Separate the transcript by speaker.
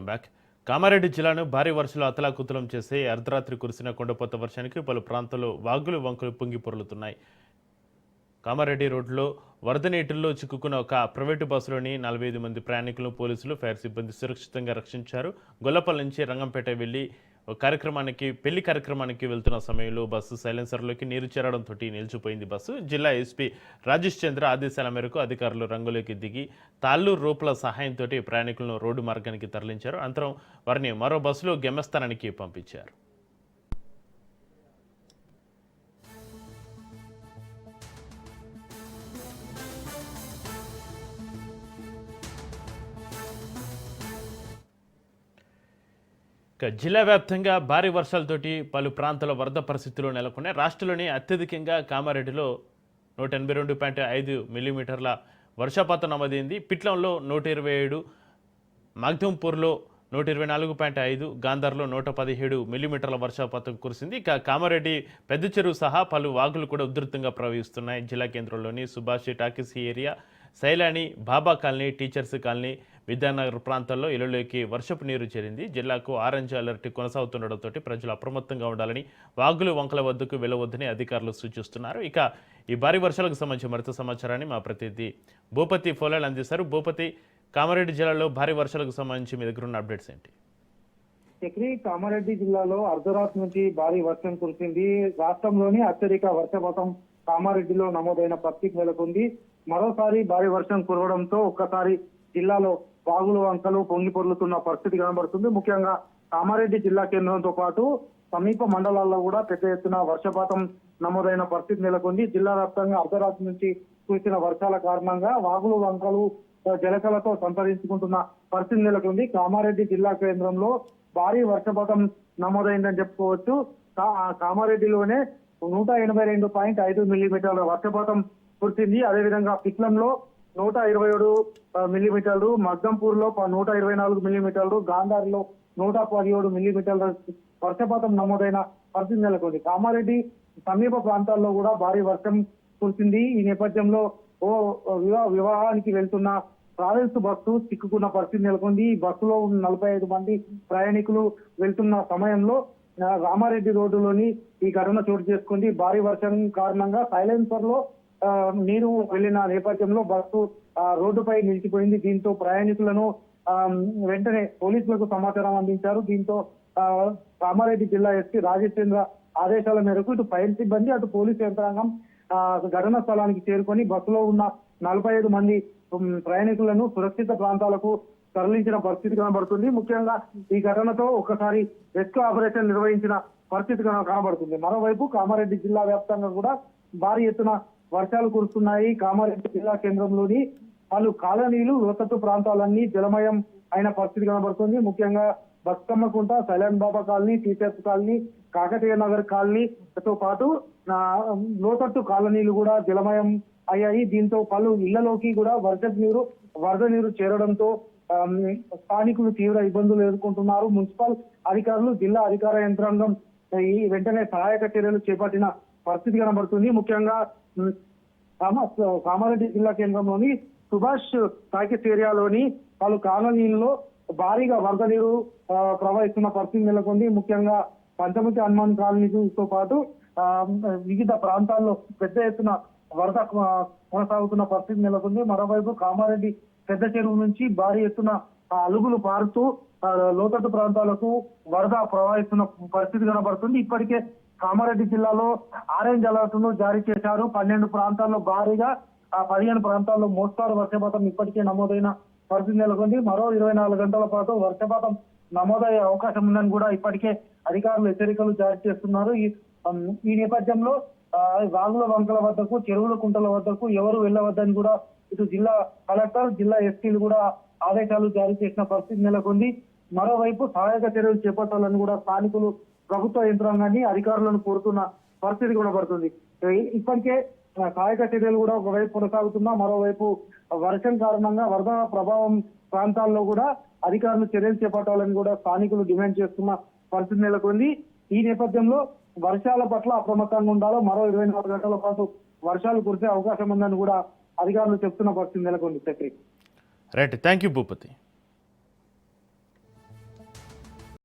Speaker 1: Welcome back. Kamareddy జిల్లాను భారీ వర్షాలు అతలాకుతలం చేసి అర్ధరాత్రి కురిసిన కొండపోత వర్షానికి పలు ప్రాంతాల్లో వాగులు వంకలు పొంగి పొర్లుతున్నాయి. కామారెడ్డి రోడ్లో వరద నీటిల్లో చిక్కుకున్న ఒక ప్రైవేటు బస్సులోని 45 మంది ప్రయాణికులను పోలీసులు, ఫైర్ సిబ్బంది సురక్షితంగా రక్షించారు. గొల్లపల్లి నుంచి రంగంపేట వెళ్లి పెళ్లి కార్యక్రమానికి వెళ్తున్న సమయంలో బస్సు సైలెన్సర్లోకి నీరు చేరడంతో నిలిచిపోయింది. బస్సు జిల్లా ఎస్పీ రాజేష్ చంద్ర ఆదేశాల మేరకు అధికారులు రంగులోకి దిగి తాళ్లు రోపుల సహాయంతో ప్రయాణికులను రోడ్డు మార్గానికి తరలించారు. అనంతరం వారిని మరో బస్సులో గమ్యస్థానానికి పంపించారు. జిల్లా వ్యాప్తంగా భారీ వర్షాలతోటి పలు ప్రాంతాల వరద పరిస్థితులు నెలకొన్నాయి. రాష్ట్రంలోని అత్యధికంగా కామారెడ్డిలో 182.5 మిల్లీమీటర్ల వర్షపాతం నమోదైంది. పిట్లంలో 127, మగ్దుంపూర్లో 124.5, గాంధార్లో 117 మిల్లీమీటర్ల వర్షపాతం కురిసింది. ఇక కామారెడ్డి పెద్ద చెరువు సహా పలు వాగులు కూడా ఉధృతంగా ప్రవహిస్తున్నాయి. జిల్లా కేంద్రంలోని సుభాష్ టాకీస్ ఏరియా, సైలాని, బాబా కాలనీ, టీచర్స్ కాలనీ, విద్యానగర్ ప్రాంతాల్లో ఇళ్లలోకి వర్షపు నీరు చేరింది. జిల్లాకు ఆరెంజ్ అలర్ట్ కొనసాగుతుండటంతో ప్రజలు అప్రమత్తంగా ఉండాలని, వాగులు వంకల వద్దకు వెళ్లవద్దని అధికారులు సూచిస్తున్నారు. ఇక ఈ భారీ వర్షాలకు సంబంధించి మరింత సమాచారాన్ని మా ప్రతినిధి భూపతి ఫోలాలు అందిస్తారు. భూపతి, కామారెడ్డి జిల్లాలో భారీ వర్షాలకు సంబంధించి మీ దగ్గర ఉన్న అప్డేట్స్ ఏంటి?
Speaker 2: కామారెడ్డి జిల్లాలో అర్ధరాత్రి నుంచి భారీ వర్షం కురిసింది. రాష్ట్రంలోని అత్యధిక వర్షపాతం కామారెడ్డిలో నమోదైన పరిస్థితి నెలకొంది. మరోసారి భారీ వర్షం కురవడంతో ఒక్కసారి జిల్లాలో వాగులు వంకలు పొంగి పొర్లుతున్న పరిస్థితి కనబడుతుంది. ముఖ్యంగా కామారెడ్డి జిల్లా కేంద్రంతో పాటు సమీప మండలాల్లో కూడా పెద్ద ఎత్తున వర్షపాతం నమోదైన పరిస్థితి నెలకొంది. జిల్లా వ్యాప్తంగా అర్ధరాత్రి నుంచి కురిసిన వర్షాల కారణంగా వాగులు వంకలు జలకలతో సంతరించుకుంటున్న పరిస్థితి నెలకొంది. కామారెడ్డి జిల్లా కేంద్రంలో భారీ వర్షపాతం నమోదైందని చెప్పుకోవచ్చు. కామారెడ్డిలోనే 182.5 మిల్లీమీటర్ల వర్షపాతం కురిసింది. అదేవిధంగా పిట్లంలో 127 మిల్లీమీటర్లు, మగ్దంపూర్లో 124 మిల్లీమీటర్లు, గాంధార్లో 117 మిల్లీమీటర్ల వర్షపాతం నమోదైన పరిస్థితి నెలకొంది. కామారెడ్డి సమీప ప్రాంతాల్లో కూడా భారీ వర్షం కురిసింది. ఈ నేపథ్యంలో వివాహానికి వెళ్తున్న ట్రావెల్స్ బస్సు చిక్కుకున్న పరిస్థితి నెలకొంది. ఈ బస్సులో 45 మంది ప్రయాణికులు వెళ్తున్న సమయంలో రామారెడ్డి రోడ్డులోని ఈ ఘటన చోటు చేసుకుంది. భారీ వర్షం కారణంగా సైలెన్సర్ లో నీరు వెళ్లిన నేపథ్యంలో బస్సు రోడ్డుపై నిలిచిపోయింది. దీంతో ప్రయాణికులను వెంటనే పోలీసులకు సమాచారం అందించారు. దీంతో కామారెడ్డి జిల్లా ఎస్పీ రాజేష్ చంద్ర ఆదేశాల మేరకు ఇటు ఫైర్ సిబ్బంది, అటు పోలీసు యంత్రాంగం ఘటనా స్థలానికి చేరుకొని బస్సులో ఉన్న 45 మంది ప్రయాణికులను సురక్షిత ప్రాంతాలకు తరలించిన పరిస్థితి కనబడుతుంది. ముఖ్యంగా ఈ ఘటనతో ఒకసారి రెస్క్యూ ఆపరేషన్ నిర్వహించిన పరిస్థితి కనబడుతుంది. మరోవైపు కామారెడ్డి జిల్లా వ్యాప్తంగా కూడా భారీ ఎత్తున వర్షాలు కురుస్తున్నాయి. కామారెడ్డి జిల్లా కేంద్రంలోని పలు కాలనీలు, లోతట్టు ప్రాంతాలన్నీ జలమయం అయిన పరిస్థితి కనబడుతుంది. ముఖ్యంగా Bathukammakunta, Sailan Baba colony, teachers colony, Kakatiya Nagar కాలనీతో పాటు లోతట్టు కాలనీలు కూడా జలమయం అయ్యాయి. దీంతో పలు ఇళ్లలోకి కూడా వరద నీరు చేరడంతో స్థానికులు తీవ్ర ఇబ్బందులు ఎదుర్కొంటున్నారు. మున్సిపల్ అధికారులు, జిల్లా అధికార యంత్రాంగం ఈ వెంటనే సహాయక చర్యలు చేపట్టిన పరిస్థితి కనబడుతుంది. ముఖ్యంగా కామారెడ్డి జిల్లా కేంద్రంలోని సుభాష్ టాకీస్ ఏరియాలోని పలు కాలనీల్లో భారీగా వరద నీరు ప్రవహిస్తున్న పరిస్థితి నెలకొంది. ముఖ్యంగా పంచముఖి హనుమాన్ కాలనీతో పాటు వివిధ ప్రాంతాల్లో పెద్ద ఎత్తున వరద కొనసాగుతున్న పరిస్థితి నెలకొంది. మరోవైపు కామారెడ్డి పెద్ద చెరువు నుంచి భారీ ఎత్తున అలుగులు పారుతూ లోతట్టు ప్రాంతాలకు వరద ప్రవహిస్తున్న పరిస్థితి కనబడుతుంది. ఇప్పటికే కామారెడ్డి జిల్లాలో ఆరెంజ్ అలర్ట్ ను జారీ చేశారు. 12 ప్రాంతాల్లో భారీగా 15 ప్రాంతాల్లో మోస్తారు వర్షపాతం ఇప్పటికే నమోదైన పరిస్థితి నెలకొంది. మరో 24 గంటల పాటు వర్షపాతం నమోదయ్యే అవకాశం ఉందని కూడా ఇప్పటికే అధికారులు హెచ్చరికలు జారీ చేస్తున్నారు. ఈ నేపథ్యంలో వాగుల వంకల వద్దకు, చెరువుల కుంటల వద్దకు ఎవరు వెళ్లవద్దని కూడా ఇటు జిల్లా కలెక్టర్, జిల్లా ఎస్పీలు కూడా ఆదేశాలు జారీ చేసిన పరిస్థితి నెలకొంది. మరోవైపు సహాయక చర్యలు చేపట్టాలని కూడా స్థానికులు ప్రభుత్వ యంత్రాంగాన్ని, అధికారులను కోరుతున్న పరిస్థితి కూడా పడుతుంది. ఇప్పటికే సహాయక చర్యలు కూడా ఒకవైపు కొనసాగుతున్నా, మరోవైపు వర్షం కారణంగా వరద ప్రభావం ప్రాంతాల్లో కూడా అధికారులు చర్యలు చేపట్టాలని కూడా స్థానికులు డిమాండ్ చేస్తున్న పరిస్థితి నెలకొంది. ఈ నేపథ్యంలో వర్షాల పట్ల అప్రమత్తంగా ఉండాలో, మరో 24 గంటల పాటు వర్షాలు కురిసే అవకాశం ఉందని కూడా అధికారులు చెప్తున్న పరిస్థితి నెలకొంది.
Speaker 1: Right, thank you Bhupathi.